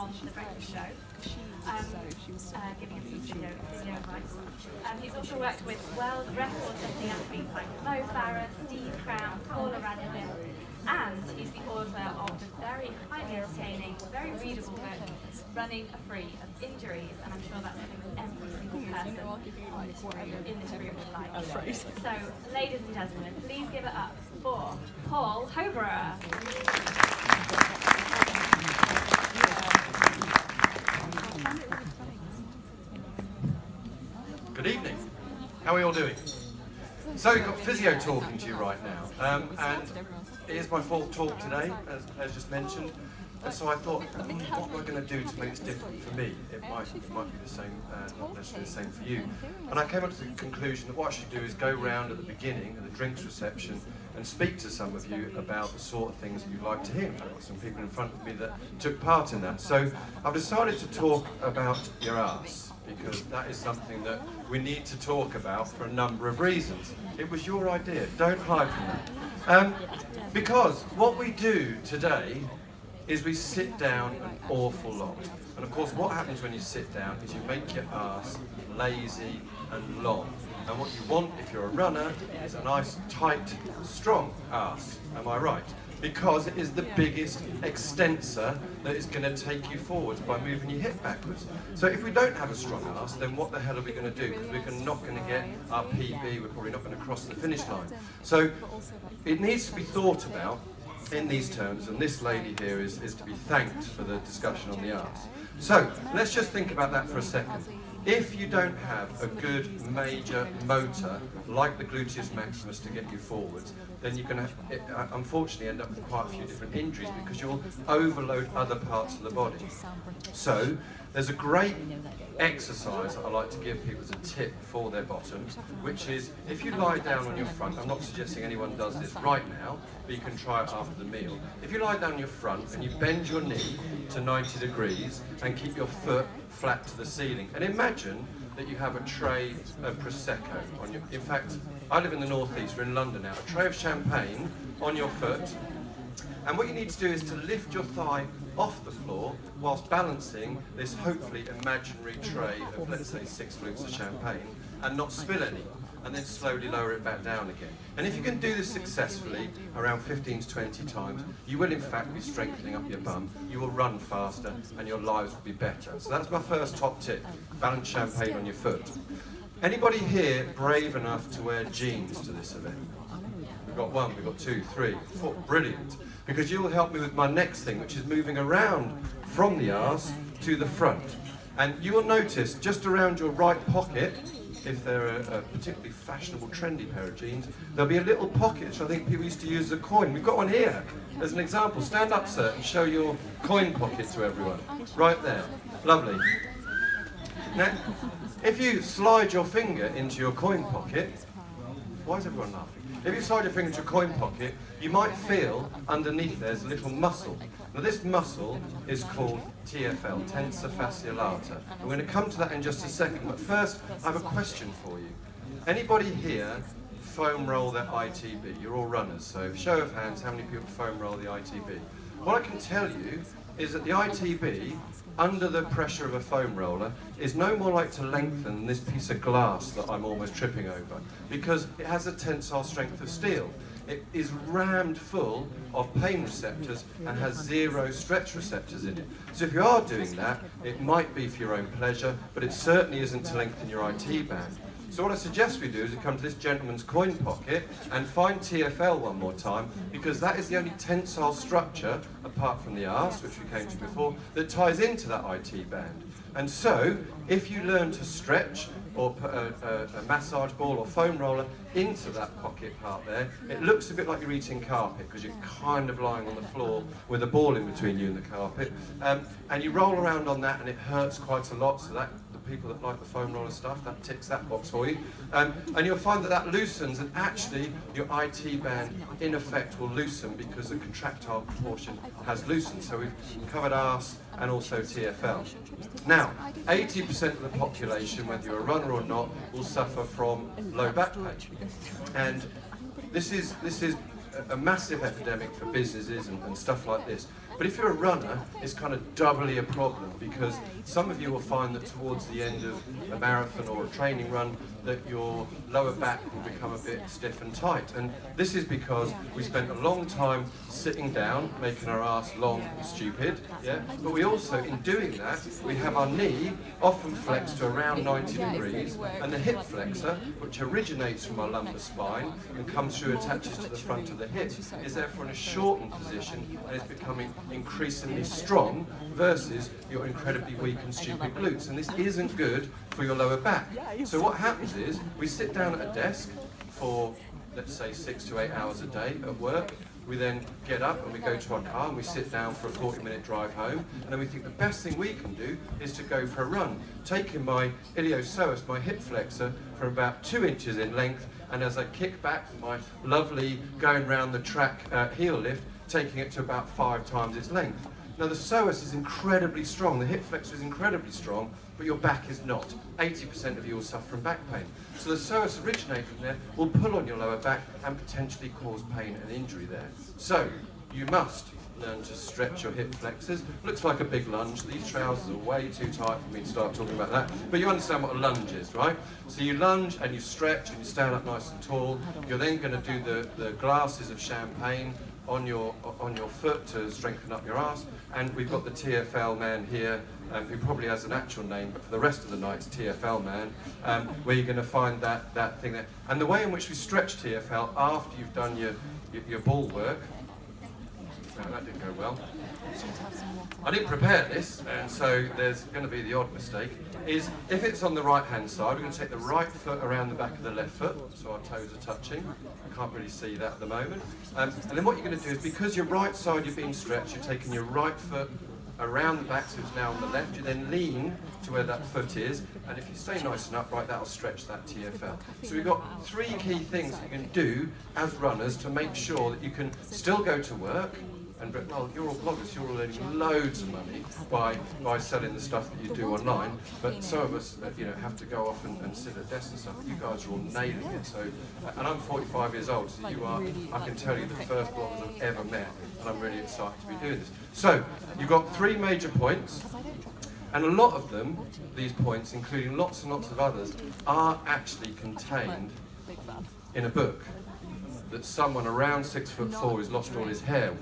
on The Breakfast Show, giving us some video advice. He's also worked with world record-setting athletes like Mo Farah, Steve Crown, Paula Radcliffe, and he's the author of the very highly entertaining, very readable book, Running Free of Injuries, and I'm sure that's something that every single person in this room would like. So, ladies and gentlemen, please give it up for Paul Hoberer. Good evening. How are we all doing? So we've got physio talking to you right now, and it is my fourth talk today, as just mentioned. And so I thought, what am I going to do to make this different for me? It might be the same, not necessarily the same for you. And I came up to the conclusion that what I should do is go round at the beginning of the drinks reception and speak to some of you about the sort of things that you'd like to hear. I've got some people in front of me that took part in that. So I've decided to talk about your arse, because that is something that we need to talk about for a number of reasons. It was your idea, don't hide from that. Because what we do today is we sit down an awful lot. And of course what happens when you sit down is you make your arse lazy and long. And what you want if you're a runner is a nice, tight, strong arse. Am I right? Because it is the biggest extensor that is going to take you forwards by moving your hip backwards. So if we don't have a strong arse, then what the hell are we going to do? Because we're not going to get our PB, we're probably not going to cross the finish line. So it needs to be thought about in these terms, and this lady here is to be thanked for the discussion on the arse. So let's just think about that for a second. If you don't have a good major motor like the gluteus maximus to get you forwards, then you're going to unfortunately end up with quite a few different injuries because you'll overload other parts of the body. So there's a great exercise that I like to give people as a tip for their bottoms, which is if you lie down on your front, I'm not suggesting anyone does this right now, but you can try it after the meal. If you lie down on your front and you bend your knee to 90 degrees and keep your foot flat to the ceiling, and imagine that you have a tray of Prosecco on your, in fact, I live in the northeast, we're in London now, a tray of champagne on your foot, and what you need to do is to lift your thigh off the floor whilst balancing this hopefully imaginary tray of, let's say, 6 flutes of champagne, and not spill any, and then slowly lower it back down again. And if you can do this successfully around 15 to 20 times, you will in fact be strengthening up your bum, you will run faster, and your lives will be better. So that's my first top tip, balance champagne on your foot. Anybody here brave enough to wear jeans to this event? We've got 1, we've got 2, 3, 4, brilliant. Because you will help me with my next thing, which is moving around from the arse to the front. And you will notice just around your right pocket, if they're a particularly fashionable, trendy pair of jeans, there'll be a little pocket, which I think people used to use as a coin. We've got one here as an example. Stand up, sir, and show your coin pocket to everyone. Right there. Lovely. Now, if you slide your finger into your coin pocket, why is everyone laughing? If you slide your finger into a coin pocket, you might feel underneath there's a little muscle. Now this muscle is called TFL, tensor fasciae lata. I'm going to come to that in just a second, but first I have a question for you. Anybody here foam roll their ITB? You're all runners, so show of hands, how many people foam roll the ITB? What I can tell you is that the ITB, under the pressure of a foam roller, is no more like to lengthen than this piece of glass that I'm almost tripping over, because it has a tensile strength of steel. It is rammed full of pain receptors and has 0 stretch receptors in it. So if you are doing that, it might be for your own pleasure, but it certainly isn't to lengthen your IT band. So what I suggest we do is we come to this gentleman's coin pocket and find TFL one more time, because that is the only tensile structure, apart from the arse, which we came to before, that ties into that IT band. And so, if you learn to stretch or put a massage ball or foam roller into that pocket part there, it looks a bit like you're eating carpet, because you're kind of lying on the floor with a ball in between you and the carpet. And you roll around on that and it hurts quite a lot, so that people that like the foam roller stuff, that ticks that box for you. And you'll find that that loosens, and actually your IT band in effect will loosen because the contractile proportion has loosened. So we've covered arse and also TFL. Now, 80% of the population, whether you're a runner or not, will suffer from low back pain. And this is a massive epidemic for businesses and stuff like this. But if you're a runner, it's kind of doubly a problem, because some of you will find that towards the end of a marathon or a training run that your lower back will become a bit stiff and tight. And this is because we spent a long time sitting down, making our ass long and stupid, yeah? But we also, in doing that, we have our knee often flexed to around 90 degrees, and the hip flexor, which originates from our lumbar spine and comes through, attaches to the front of the hip, is therefore in a shortened position and is becoming increasingly strong versus your incredibly weak and stupid glutes. And this isn't good for your lower back. So what happens is we sit down at a desk for, let's say, 6 to 8 hours a day at work. We then get up and we go to our car and we sit down for a 40-minute drive home, and then we think the best thing we can do is to go for a run, taking my iliopsoas, my hip flexor, from about 2 inches in length, and as I kick back my lovely going round the track heel lift, taking it to about 5 times its length. Now the psoas is incredibly strong, the hip flexor is incredibly strong, but your back is not. 80% of you will suffer from back pain. So the psoas originating from there will pull on your lower back and potentially cause pain and injury there. So you must learn to stretch your hip flexors. Looks like a big lunge. These trousers are way too tight for me to start talking about that. But you understand what a lunge is, right? So you lunge and you stretch and you stand up nice and tall. You're then going to do the glasses of champagne on your foot to strengthen up your arse. And we've got the TFL man here, who probably has an actual name, but for the rest of the night it's TFL man, where you're going to find that thing there. And the way in which we stretch TFL after you've done your ball work, that didn't go well. I didn't prepare this, and so there's going to be the odd mistake, is if it's on the right hand side, we're going to take the right foot around the back of the left foot, so our toes are touching. I can't really see that at the moment. And then what you're going to do is, because your right side you're being stretched, you're taking your right foot around the back, so it's now on the left. You then lean to where that foot is, and if you stay nice and upright, that'll stretch that TFL. So we've got 3 key things that you can do as runners to make sure that you can still go to work. And well, you're all bloggers, you're all earning loads of money by selling the stuff that you do online. But some of us, have to go off and sit at desks and stuff. You guys are all nailing it. So, and I'm 45 years old, so you are, I can tell you, the first bloggers I've ever met, and I'm really excited to be doing this. So, you've got 3 major points, and a lot of them, these points, including lots and lots of others, are actually contained in a book that someone around 6'4" who's lost all his hair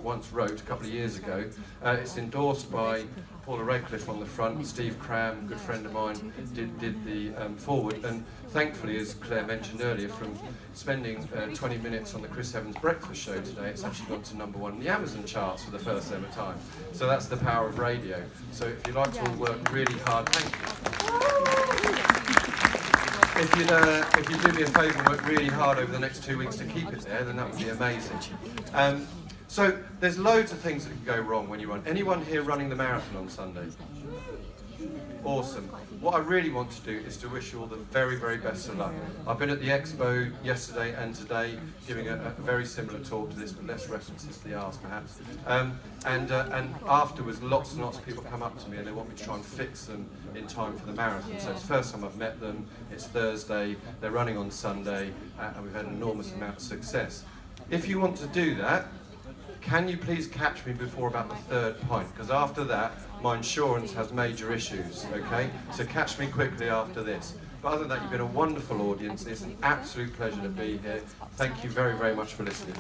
once wrote a couple of years ago. It's endorsed by Paula Redcliffe on the front. Steve Cram, a good friend of mine, did the forward, and thankfully, as Claire mentioned earlier, from spending 20 minutes on the Chris Evans Breakfast Show today, it's actually gone to #1 in the Amazon charts for the first ever time. So that's the power of radio. So if you like to all work really hard, thank you. If you do me a favour and work really hard over the next 2 weeks to keep it there, then that would be amazing. So there's loads of things that can go wrong when you run. Anyone here running the marathon on Sunday? Awesome. What I really want to do is to wish you all the very, very best of luck. I've been at the expo yesterday and today giving a very similar talk to this, but less references to the arse perhaps. And afterwards, lots and lots of people come up to me and they want me to try and fix them in time for the marathon. So it's the first time I've met them. It's Thursday, they're running on Sunday, and we've had an enormous amount of success. If you want to do that, can you please catch me before about the 3rd pint? Because after that, my insurance has major issues, okay? So catch me quickly after this. But other than that, you've been a wonderful audience. It's an absolute pleasure to be here. Thank you very, very much for listening.